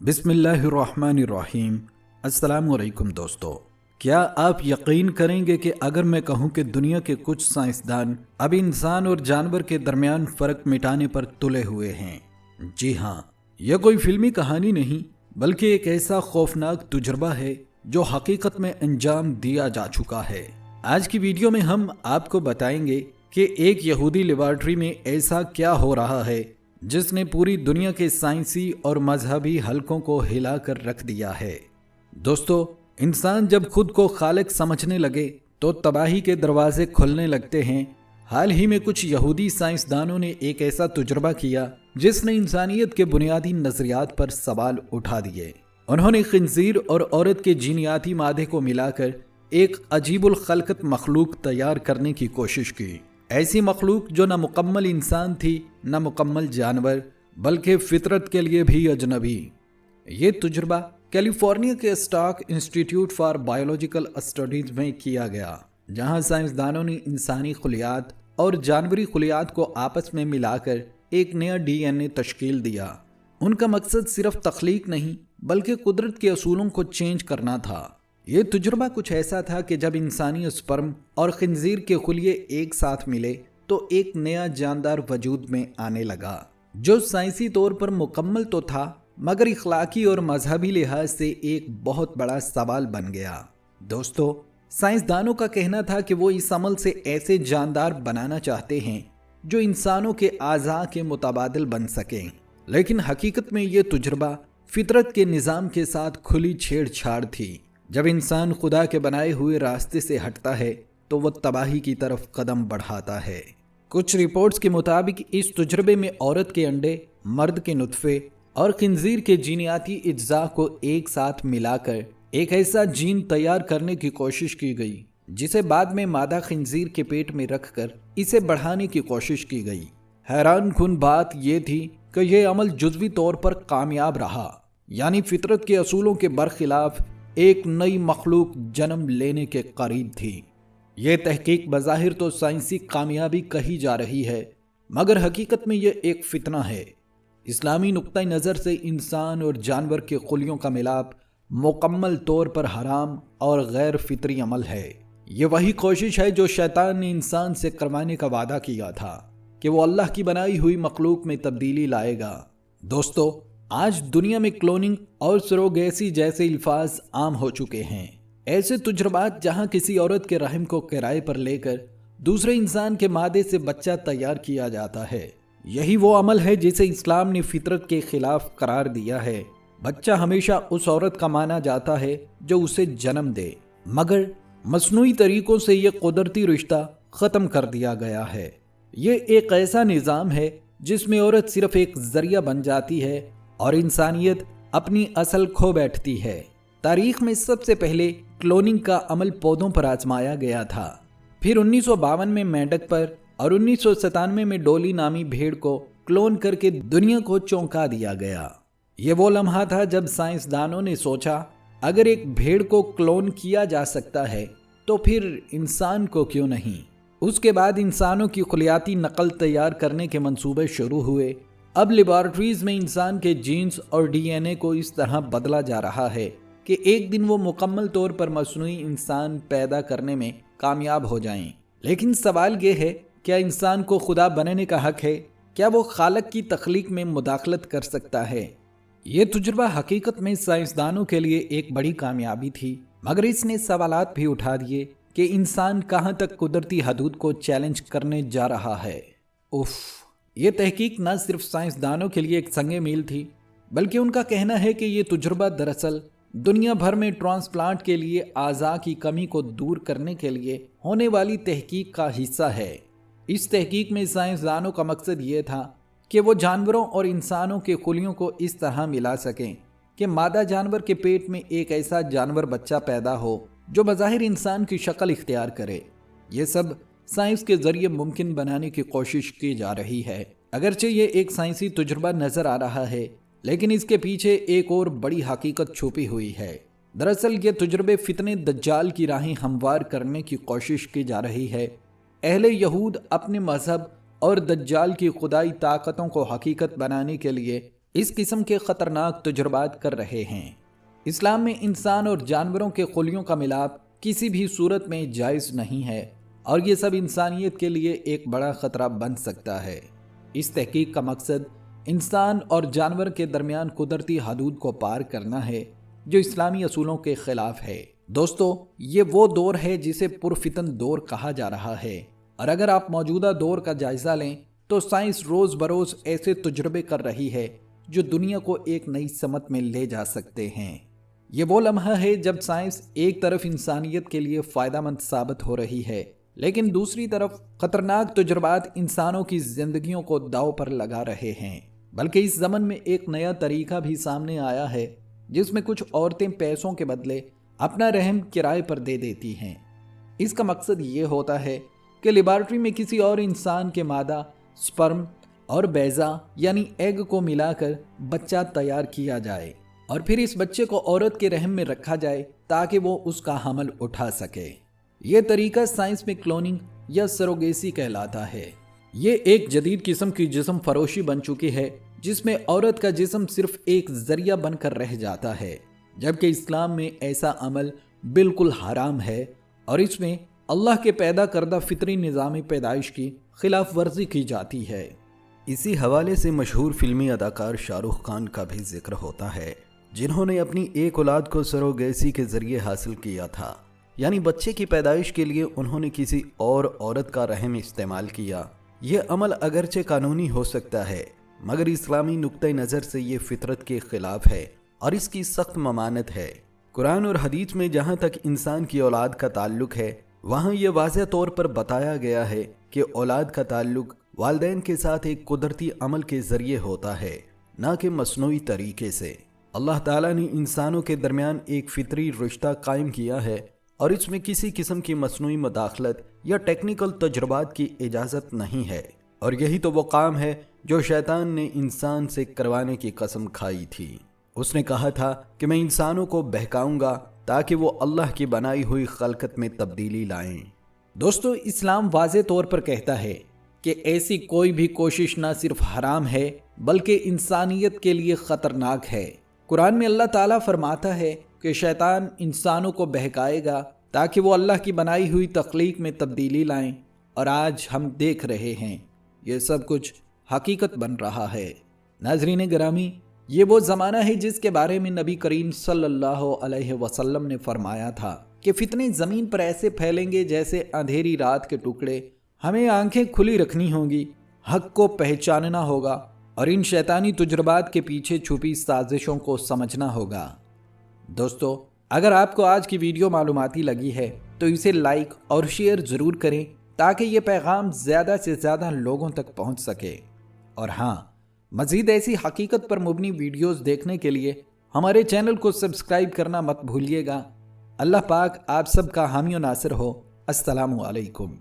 بسم اللہ الرحمن الرحیم۔ السلام علیکم دوستو، کیا آپ یقین کریں گے کہ اگر میں کہوں کہ دنیا کے کچھ سائنسدان اب انسان اور جانور کے درمیان فرق مٹانے پر تلے ہوئے ہیں؟ جی ہاں، یہ کوئی فلمی کہانی نہیں بلکہ ایک ایسا خوفناک تجربہ ہے جو حقیقت میں انجام دیا جا چکا ہے۔ آج کی ویڈیو میں ہم آپ کو بتائیں گے کہ ایک یہودی لیبارٹری میں ایسا کیا ہو رہا ہے جس نے پوری دنیا کے سائنسی اور مذہبی حلقوں کو ہلا کر رکھ دیا ہے۔ دوستو، انسان جب خود کو خالق سمجھنے لگے تو تباہی کے دروازے کھلنے لگتے ہیں۔ حال ہی میں کچھ یہودی سائنسدانوں نے ایک ایسا تجربہ کیا جس نے انسانیت کے بنیادی نظریات پر سوال اٹھا دیے۔ انہوں نے خنزیر اور عورت کے جینیاتی مادے کو ملا کر ایک عجیب الخلقت مخلوق تیار کرنے کی کوشش کی۔ ایسی مخلوق جو نہ مکمل انسان تھی نہ مکمل جانور، بلکہ فطرت کے لیے بھی اجنبی۔ یہ تجربہ کیلیفورنیا کے stock institute for biological studies میں کیا گیا، جہاں سائنسدانوں نے انسانی خلیات اور جانوری خلیات کو آپس میں ملا کر ایک نیا ڈی این اے تشکیل دیا۔ ان کا مقصد صرف تخلیق نہیں بلکہ قدرت کے اصولوں کو چینج کرنا تھا۔ یہ تجربہ کچھ ایسا تھا کہ جب انسانی اسپرم اور خنزیر کے خلیے ایک ساتھ ملے تو ایک نیا جاندار وجود میں آنے لگا، جو سائنسی طور پر مکمل تو تھا مگر اخلاقی اور مذہبی لحاظ سے ایک بہت بڑا سوال بن گیا۔ دوستو، سائنسدانوں کا کہنا تھا کہ وہ اس عمل سے ایسے جاندار بنانا چاہتے ہیں جو انسانوں کے اعضاء کے متبادل بن سکیں، لیکن حقیقت میں یہ تجربہ فطرت کے نظام کے ساتھ کھلی چھیڑ چھاڑ تھی۔ جب انسان خدا کے بنائے ہوئے راستے سے ہٹتا ہے تو وہ تباہی کی طرف قدم بڑھاتا ہے۔ کچھ رپورٹس کے مطابق اس تجربے میں عورت کے انڈے، مرد کے نطفے اور خنزیر کے جینیاتی اجزاء کو ایک ساتھ ملا کر ایک ایسا جین تیار کرنے کی کوشش کی گئی جسے بعد میں مادہ خنزیر کے پیٹ میں رکھ کر اسے بڑھانے کی کوشش کی گئی۔ حیران کن بات یہ تھی کہ یہ عمل جزوی طور پر کامیاب رہا، یعنی فطرت کے اصولوں کے برخلاف ایک نئی مخلوق جنم لینے کے قریب تھی۔ یہ تحقیق بظاہر تو سائنسی کامیابی کہی جا رہی ہے، مگر حقیقت میں یہ ایک فتنہ ہے۔ اسلامی نقطہ نظر سے انسان اور جانور کے خلیوں کا ملاپ مکمل طور پر حرام اور غیر فطری عمل ہے۔ یہ وہی کوشش ہے جو شیطان نے انسان سے کروانے کا وعدہ کیا تھا کہ وہ اللہ کی بنائی ہوئی مخلوق میں تبدیلی لائے گا۔ دوستو، آج دنیا میں کلوننگ اور سروگیسی جیسے الفاظ عام ہو چکے ہیں۔ ایسے تجربات جہاں کسی عورت کے رحم کو کرائے پر لے کر دوسرے انسان کے مادے سے بچہ تیار کیا جاتا ہے۔ یہی وہ عمل ہے جسے اسلام نے فطرت کے خلاف قرار دیا ہے۔ بچہ ہمیشہ اس عورت کا مانا جاتا ہے جو اسے جنم دے، مگر مصنوعی طریقوں سے یہ قدرتی رشتہ ختم کر دیا گیا ہے۔ یہ ایک ایسا نظام ہے جس میں عورت صرف ایک ذریعہ بن جاتی ہے اور انسانیت اپنی اصل کھو بیٹھتی ہے۔ تاریخ میں سب سے پہلے کلوننگ کا عمل پودوں پر آزمایا گیا تھا، پھر 1952 میں مینڈک پر اور 1997 میں ڈولی نامی بھیڑ کو کلون کر کے دنیا کو چونکا دیا گیا۔ یہ وہ لمحہ تھا جب سائنسدانوں نے سوچا اگر ایک بھیڑ کو کلون کیا جا سکتا ہے تو پھر انسان کو کیوں نہیں۔ اس کے بعد انسانوں کی خلیاتی نقل تیار کرنے کے منصوبے شروع ہوئے۔ اب لیبارٹریز میں انسان کے جینز اور ڈی این اے کو اس طرح بدلا جا رہا ہے کہ ایک دن وہ مکمل طور پر مصنوعی انسان پیدا کرنے میں کامیاب ہو جائیں۔ لیکن سوال یہ ہے، کیا انسان کو خدا بننے کا حق ہے؟ کیا وہ خالق کی تخلیق میں مداخلت کر سکتا ہے؟ یہ تجربہ حقیقت میں سائنسدانوں کے لیے ایک بڑی کامیابی تھی، مگر اس نے سوالات بھی اٹھا دیے کہ انسان کہاں تک قدرتی حدود کو چیلنج کرنے جا رہا ہے۔ یہ تحقیق نہ صرف سائنسدانوں کے لیے ایک سنگ میل تھی، بلکہ ان کا کہنا ہے کہ یہ تجربہ دراصل دنیا بھر میں ٹرانسپلانٹ کے لیے اعضاء کی کمی کو دور کرنے کے لیے ہونے والی تحقیق کا حصہ ہے۔ اس تحقیق میں سائنسدانوں کا مقصد یہ تھا کہ وہ جانوروں اور انسانوں کے خلیوں کو اس طرح ملا سکیں کہ مادہ جانور کے پیٹ میں ایک ایسا جانور بچہ پیدا ہو جو بظاہر انسان کی شکل اختیار کرے۔ یہ سب سائنس کے ذریعے ممکن بنانے کی کوشش کی جا رہی ہے۔ اگرچہ یہ ایک سائنسی تجربہ نظر آ رہا ہے، لیکن اس کے پیچھے ایک اور بڑی حقیقت چھپی ہوئی ہے۔ دراصل یہ تجربے فتنے دجال کی راہیں ہموار کرنے کی کوشش کی جا رہی ہے۔ اہل یہود اپنے مذہب اور دجال کی خدائی طاقتوں کو حقیقت بنانے کے لیے اس قسم کے خطرناک تجربات کر رہے ہیں۔ اسلام میں انسان اور جانوروں کے خلیوں کا ملاپ کسی بھی صورت میں جائز نہیں ہے، اور یہ سب انسانیت کے لیے ایک بڑا خطرہ بن سکتا ہے۔ اس تحقیق کا مقصد انسان اور جانور کے درمیان قدرتی حدود کو پار کرنا ہے، جو اسلامی اصولوں کے خلاف ہے۔ دوستو، یہ وہ دور ہے جسے پرفتن دور کہا جا رہا ہے، اور اگر آپ موجودہ دور کا جائزہ لیں تو سائنس روز بروز ایسے تجربے کر رہی ہے جو دنیا کو ایک نئی سمت میں لے جا سکتے ہیں۔ یہ وہ لمحہ ہے جب سائنس ایک طرف انسانیت کے لیے فائدہ مند ثابت ہو رہی ہے، لیکن دوسری طرف خطرناک تجربات انسانوں کی زندگیوں کو داؤ پر لگا رہے ہیں۔ بلکہ اس زمن میں ایک نیا طریقہ بھی سامنے آیا ہے جس میں کچھ عورتیں پیسوں کے بدلے اپنا رحم کرائے پر دے دیتی ہیں۔ اس کا مقصد یہ ہوتا ہے کہ لیبارٹری میں کسی اور انسان کے مادہ، سپرم اور بیضہ یعنی ایگ کو ملا کر بچہ تیار کیا جائے، اور پھر اس بچے کو عورت کے رحم میں رکھا جائے تاکہ وہ اس کا حمل اٹھا سکے۔ یہ طریقہ سائنس میں کلوننگ یا سروگیسی کہلاتا ہے۔ یہ ایک جدید قسم کی جسم فروشی بن چکی ہے جس میں عورت کا جسم صرف ایک ذریعہ بن کر رہ جاتا ہے، جبکہ اسلام میں ایسا عمل بالکل حرام ہے، اور اس میں اللہ کے پیدا کردہ فطری نظام پیدائش کی خلاف ورزی کی جاتی ہے۔ اسی حوالے سے مشہور فلمی اداکار شاہ رخ خان کا بھی ذکر ہوتا ہے، جنہوں نے اپنی ایک اولاد کو سروگیسی کے ذریعے حاصل کیا تھا، یعنی بچے کی پیدائش کے لیے انہوں نے کسی اور عورت کا رحم استعمال کیا۔ یہ عمل اگرچہ قانونی ہو سکتا ہے، مگر اسلامی نقطہ نظر سے یہ فطرت کے خلاف ہے اور اس کی سخت ممانعت ہے۔ قرآن اور حدیث میں جہاں تک انسان کی اولاد کا تعلق ہے، وہاں یہ واضح طور پر بتایا گیا ہے کہ اولاد کا تعلق والدین کے ساتھ ایک قدرتی عمل کے ذریعے ہوتا ہے، نہ کہ مصنوعی طریقے سے۔ اللہ تعالیٰ نے انسانوں کے درمیان ایک فطری رشتہ قائم کیا ہے، اور اس میں کسی قسم کی مصنوعی مداخلت یا ٹیکنیکل تجربات کی اجازت نہیں ہے، اور یہی تو وہ کام ہے جو شیطان نے انسان سے کروانے کی قسم کھائی تھی۔ اس نے کہا تھا کہ میں انسانوں کو بہکاؤں گا تاکہ وہ اللہ کی بنائی ہوئی خلقت میں تبدیلی لائیں۔ دوستو، اسلام واضح طور پر کہتا ہے کہ ایسی کوئی بھی کوشش نہ صرف حرام ہے بلکہ انسانیت کے لیے خطرناک ہے۔ قرآن میں اللہ تعالیٰ فرماتا ہے کہ شیطان انسانوں کو بہکائے گا تاکہ وہ اللہ کی بنائی ہوئی تخلیق میں تبدیلی لائیں، اور آج ہم دیکھ رہے ہیں یہ سب کچھ حقیقت بن رہا ہے۔ ناظرین گرامی، یہ وہ زمانہ ہے جس کے بارے میں نبی کریم صلی اللہ علیہ وسلم نے فرمایا تھا کہ فتنے زمین پر ایسے پھیلیں گے جیسے اندھیری رات کے ٹکڑے۔ ہمیں آنکھیں کھلی رکھنی ہوں گی، حق کو پہچاننا ہوگا، اور ان شیطانی تجربات کے پیچھے چھپی سازشوں کو سمجھنا ہوگا۔ دوستو، اگر آپ کو آج کی ویڈیو معلوماتی لگی ہے تو اسے لائک اور شیئر ضرور کریں تاکہ یہ پیغام زیادہ سے زیادہ لوگوں تک پہنچ سکے۔ اور ہاں، مزید ایسی حقیقت پر مبنی ویڈیوز دیکھنے کے لیے ہمارے چینل کو سبسکرائب کرنا مت بھولیے گا۔ اللہ پاک آپ سب کا حامی و ناصر ہو۔ السلام علیکم۔